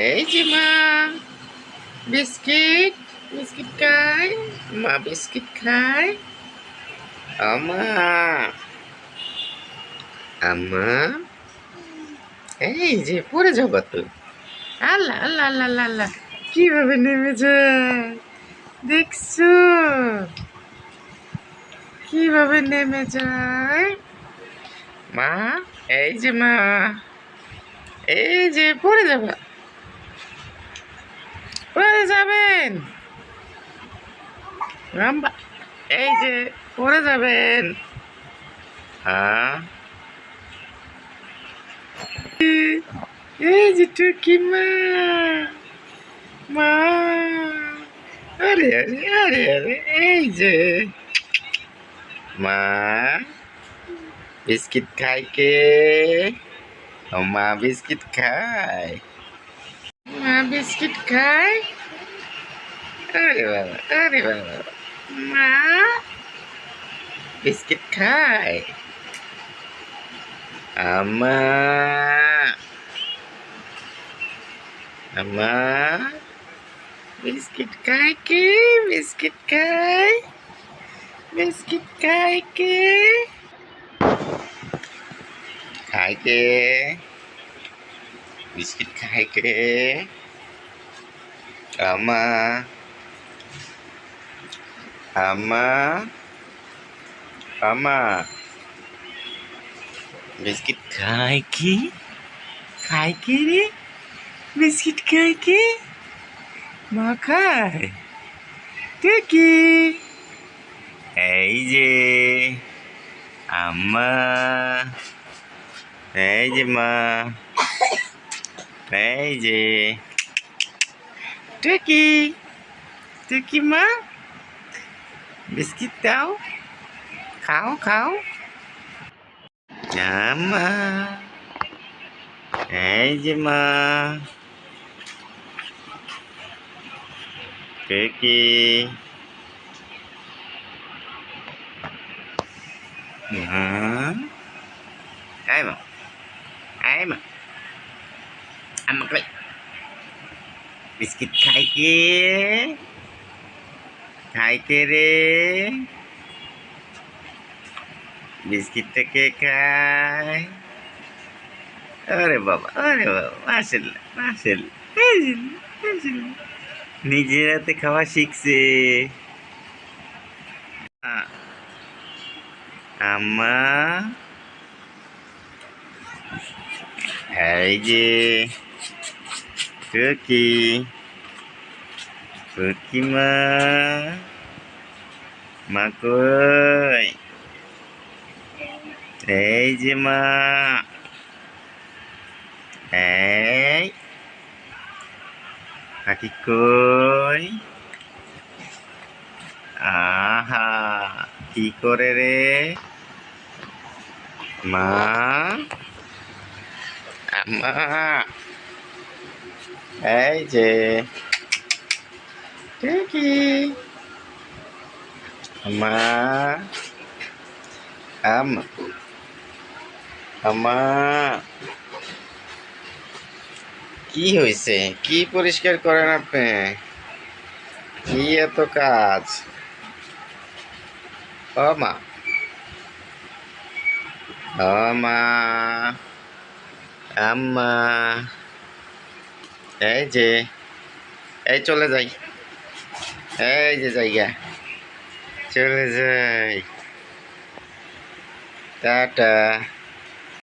এই যে মা বিস্কিট বিস্কিট খায়, মা বিস্কিট খায়। আমা আম্মা এই যে পড়ে যাবো তো। আল্লাহ আল্লাহ আল্লাহ আল্লাহ আল্লাহ, কিভাবে নেমে যায় দেখছো, কিভাবে নেমে যায়। মা এই যে মা, এই যে পড়ে যাবে, পড়ে যাবেন। রাম্বা এই যে পড়ে যাবেন। হ্যাঁ এই যে টুকি মা, মা আরে আরে আরে আরে এই যে মা বিস্কিট খায় কে? ও মা বিস্কিট খায়, মা বিস্কিট খায়। আরে বাবা আরে বাবা, মা বিস্কিট খায়। আমা আমা বিস্কিট খায় কে? বিস্কিট খায়, বিস্কিট খায় কে? খায় কে? বিস্কিট খায় কে? আমা আমা আমা বিস্কিট খায় কি? খায় কে রে? বিস্কিট খায় কে? মা খায় কি? এই যে আম্মা, এই যে মা, এই যে টুকি, টুকি মা বিস্কিট দাও, খাও খাও। আম্মা এই যে মা, টুকি মা, এই মা, এই মা, আম্মা কই? বিস্কিট খায় কে? খায় কে রে? বিস্কিটটা কে খায়? আরে বাবা মাশাআল্লাহ মাশাআল্লাহ, মাশাআল্লাহ নিজের হাতে খাওয়া শিখছে। আম্মা এই যে টুকি, টুকি মা, মা কই? এই যে মা, এই কাকি কই? আহা কি করে রে মা? আম্মা এই যে টুকি, আম্মা আম্মা আম্মা কি হয়েছে? কি পরিষ্কার করেন আপনি? কি এত কাজ? ও মা, ও মা, আম্মা এই যে, এই চলে যাই, এই যে জায়গা চলে যাই, টাটা।